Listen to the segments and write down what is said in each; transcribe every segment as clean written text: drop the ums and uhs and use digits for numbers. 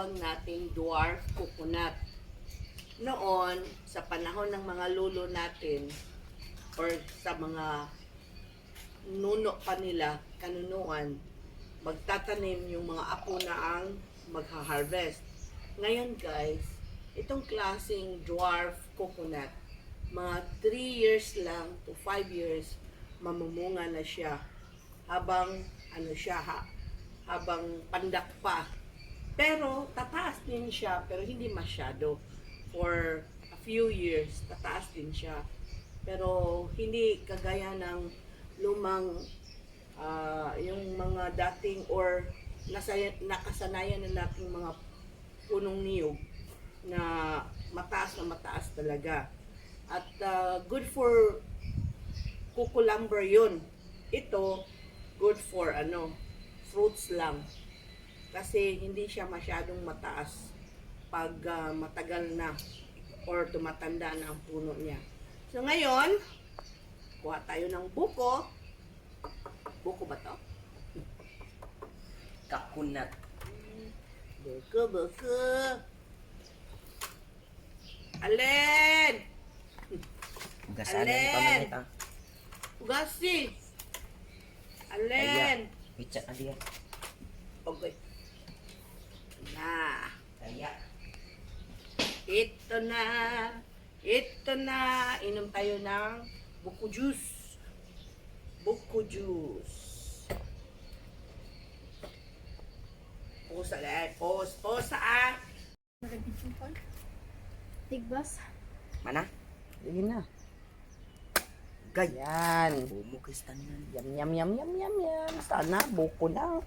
tinatawag nating dwarf coconut. Noon, sa panahon ng mga lolo natin, or sa mga nuno pa nila, kanunuan, magtatanim yung mga apo na ang magha-harvest. Ngayon guys, itong klaseng dwarf coconut, mga 3 years lang to 5 years, mamumunga na siya. Habang, habang pandak pa. Pero, tataas din siya, pero hindi masyado. For a few years, tataas din siya. Pero, hindi kagaya ng lumang, yung mga dating or nakasanayan na nating mga punong niyog na mataas talaga. At good for cucumber yun. Ito, good for fruits lang. Kasi hindi siya masyadong mataas pag matagal na or tumatanda na ang puno niya. So ngayon, kuha tayo ng buko. Buko ba to? Kakunat. Buko. Alin! Gasalan Alin? ni pamilya ta. Ugasi! Alin! Witchat na diyan. Okay. Na. Kaya. Ito na. Ito na. Inom tayo ng buko juice. Buko juice. Posa lang. Posa ah. Tigbas. Mana? Sige na. Ganyan. Yan. Bumukis tanan. Yum. Sana, buko lang.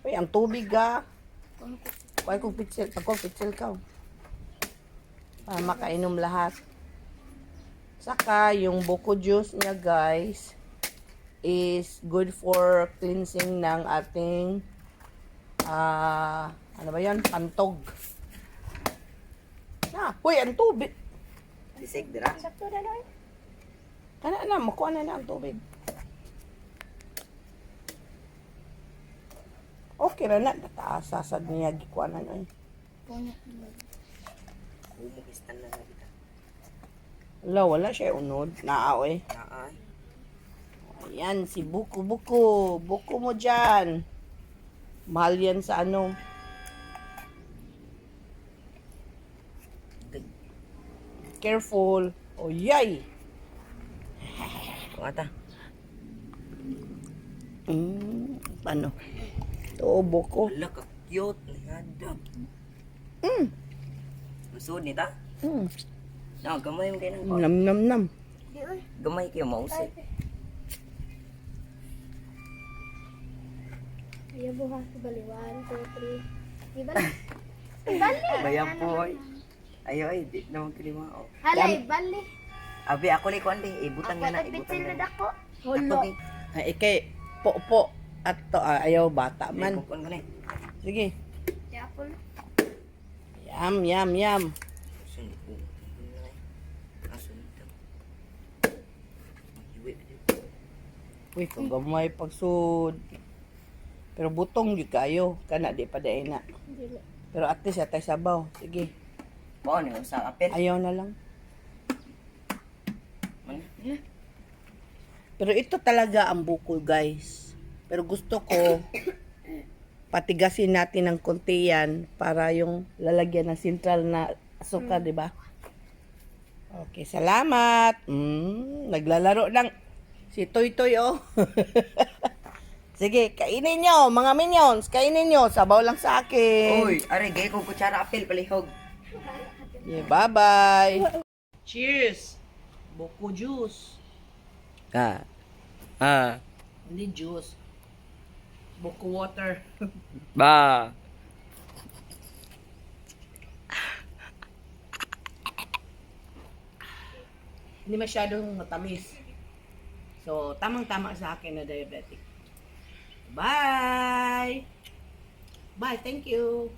Uy, ang tubig ah. Kuhay kong pitsel. Pag kong pitsel ka. Para makainom lahat. Saka, yung buko juice niya guys, is good for cleansing ng ating, ano ba yan? Pantog. Uy, ang tubig. Disig dira. Sakto na lang. Kana na, makuha na ang tubig. Okay na na. Nataasasad niya, gikuha na na. Puno. Bumukis tanan na kita. Wala siya unod. Naaoy. Naay. Ayan, si Buko. Buko mo dyan. Mahal yan sa ano. Careful. O yay! Ata. Paano? Ito, buko. Wala ka cute. Lihadap. Masud ni ta? Na, gamay mo kayo ng Nam. Di oy. gamay kayo mausay. Iya buha sa bali. 1, 2, 3. Di bali. Bali. Bayan po ay. Ayo ay, di naman kinimao. Halay, bali. Abi ako ni kuan di, ibutang Ako na na ibutang pitsil na na. dako. Ako Hulo. gi. Ikay, po. At to, ayaw bata man. Kuan ko ni. Sige. Di apple. Yum. Sunod ko. Asun ito. Iwi. Uy, kung gamay pagsud. Pero butong yun kayo. Kana di pa dahil na. Dili. Pero at least atay sabaw. Sige. Mao ni sa apel. Ayaw na lang. Man. Pero ito talaga ang buko, guys. Pero gusto ko patigasin natin ng konti yan para yung lalagyan ng sentral na asukar, di ba? Okay, salamat. Naglalaro lang si Toy, oh. Sige, kainin nyo, mga minions. Kainin nyo, sabaw lang sa akin. Oy, are gay ko kutsara apel palihog. Yeah, bye-bye. Cheers. Buko juice. Hindi juice. Buko water. Ba. Hindi masyadong matamis. So, tamang-tama sa akin na diabetic. Bye! Bye, thank you.